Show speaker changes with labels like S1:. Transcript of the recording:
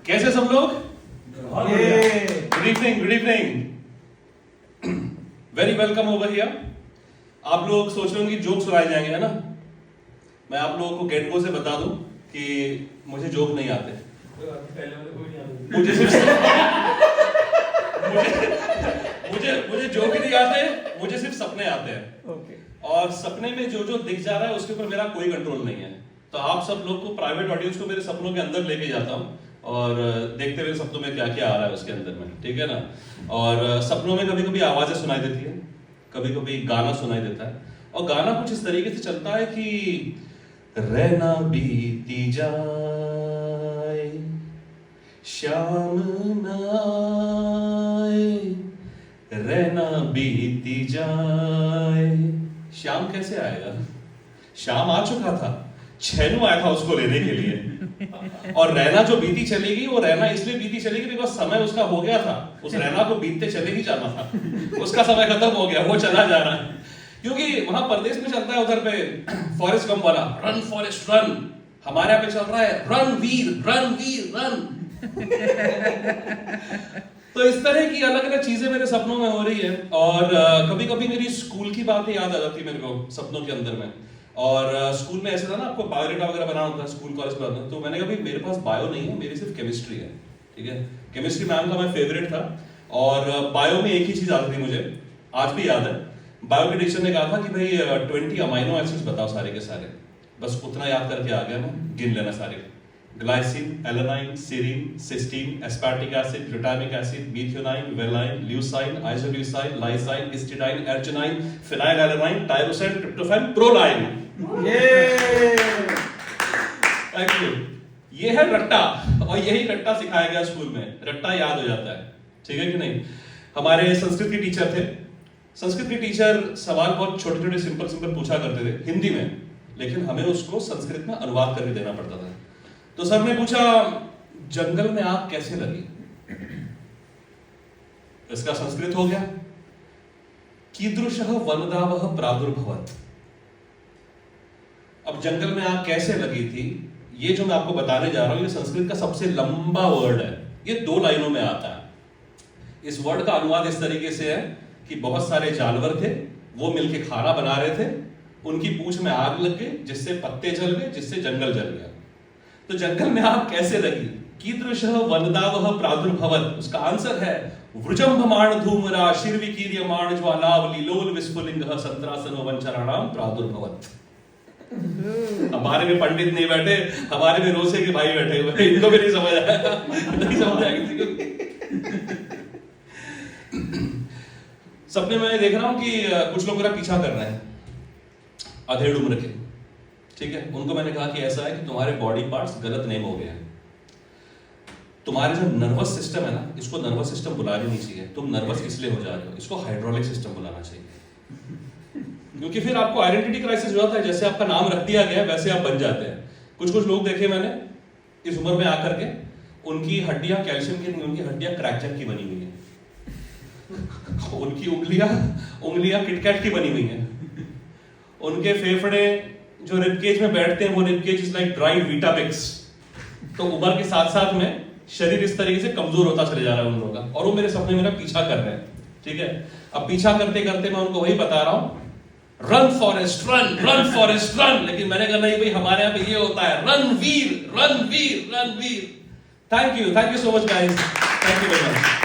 S1: कैसे सब लोग? Good evening, good evening, very welcome over here. आप लोग सोच रहे होंगे जोक सुनाए जाएंगे, है ना? मैं आप लोगों को गेट गो से बता दूं कि मुझे जोक नहीं आते। मुझे सिर्फ मुझे जोक ही नहीं आते, मुझे सिर्फ सपने आते हैं। और सपने में जो जो दिख जा रहा है उसके ऊपर मेरा कोई कंट्रोल नहीं है। तो आप सब लोग को, प्राइवेट ऑडियंस को, मेरे सपनों के अंदर लेके जाता हूँ और देखते हुए सपनों में क्या क्या आ रहा है उसके अंदर में, ठीक है ना? और सपनों में कभी कभी आवाजें सुनाई देती है, कभी कभी गाना सुनाई देता है। और गाना कुछ इस तरीके से चलता है कि रहना बीती जाए, शाम न आए, रहना बीती जाए। शाम कैसे आएगा? शाम आ चुका था, छेनू आया था उसको लेने के लिए। और रहना जो बीती चलेगी, वो रहना इसलिए बीती चलेगी बिकॉज समय उसका हो गया था। उस रहना को बीतते चले ही जाना था, उसका समय खत्म हो गया, वो चला जा रहा है। क्योंकि वहां परदेश में चलता है उधर पे फॉरेस्ट गंप वाला, रन फॉरेस्ट रन। हमारे यहाँ पे चल रहा है रन वीर, रन वीर, रन। तो इस तरह की अलग अलग चीजें मेरे सपनों में हो रही है। और कभी कभी मेरी स्कूल की बातें याद आ जाती है मेरे को सपनों के अंदर में। और स्कूल में ऐसा था ना, आपको बायोडेटा वगैरह बनाना होता है स्कूल कॉलेज में। तो मैंने कहा मेरे पास बायो नहीं है, मेरी सिर्फ केमिस्ट्री है, ठीक है? केमिस्ट्री मैम का मैं फेवरेट था। और बायो में एक ही चीज आती थी मुझे, आज भी याद है। बायो के टीचर ने कहा था कि भाई 20 अमाइनो एसिड्स बताओ सारे के सारे। बस उतना याद करके आ गया मैं, गिन लेना सारे। Glycine, alanine, serine, cysteine, aspartic acid, glutamic acid, methionine, valine, leucine, isoleucine, lysine, histidine, arginine, phenylalanine, tyrosine, tryptophan, proline. Thank you. ये है रट्टा, और यही रट्टा सिखाया गया स्कूल में। रट्टा याद हो जाता है, ठीक है कि नहीं? हमारे संस्कृत के टीचर थे। संस्कृत के टीचर सवाल बहुत छोटे छोटे सिंपल सिंपल पूछा करते थे हिंदी में, लेकिन हमें उसको संस्कृत में अनुवाद करके देना पड़ता था। तो सर ने पूछा, जंगल में आग कैसे लगी? इसका संस्कृत हो गया, कीदृशः वनदावः प्रादुर्भवत्। अब जंगल में आग कैसे लगी थी, ये जो मैं आपको बताने जा रहा हूं, ये संस्कृत का सबसे लंबा वर्ड है। ये 2 लाइनों में आता है। इस वर्ड का अनुवाद इस तरीके से है कि बहुत सारे जानवर थे, वो मिलके खाना बना रहे थे, उनकी पूंछ में आग लग गई, जिससे पत्ते जल गए, जिससे जंगल जल गया। तो जंगल में आग कैसे लगी? कीदृशः वनदावः प्रादुर्भवत्। उसका आंसर है वृजंभमाण धूम्रा शीर्विकीर्यमाण ज्वालावलीलोल विस्फुलिंगः संत्रासनो वंचराणाम प्रादुर्भवत्। हमारे में पंडित नहीं बैठे, हमारे में रोसे के भाई बैठे हुए, इनको भी नहीं समझ आया, नहीं समझ आया किसी को। सपने में देख रहा हूं कि कुछ लोग मेरा पीछा कर रहे हैं, अधेड़ उम्र के, ठीक है? उनको मैंने कहा कि ऐसा है कि तुम्हारे बॉडी पार्ट्स गलत नेम हो गए हैं। तुम्हारे जो नर्वस सिस्टम है ना, इसको नर्वस सिस्टम बुलाना नहीं चाहिए। तुम नर्वस इसलिए हो जा रहे हो, इसको हाइड्रोलिक सिस्टम बुलाना चाहिए। क्योंकि फिर आपको आइडेंटिटी क्राइसिस हो जाता है। जैसे आपका नाम रख दिया गया वैसे आप बन जाते हैं। कुछ लोग देखे मैंने इस उम्र में आकर के, उनकी हड्डियां कैल्शियम की नहीं, उनकी हड्डियां क्रैकजैक की बनी हुई है। उनकी उंगलियां किटकैट की बनी हुई है। उनके फेफड़े जो रिबकेज में बैठते हैं, वो रिबकेज इज लाइक ड्राइड वीटामिक्स। तो उम्र के साथ साथ में शरीर इस तरीके से कमजोर होता चले जा रहा है उन लोगों का। और वो मेरे सपने मेरा पीछा कर रहे हैं, ठीक है? अब पीछा करते करते मैं उनको वही बता रहा हूं, run forest run, run forest run. लेकिन मैंने कहा नहीं भाई, हमारे यहाँ पे ये होता है run Veer, run Veer, run Veer. Thank you so much guys, thank you very much.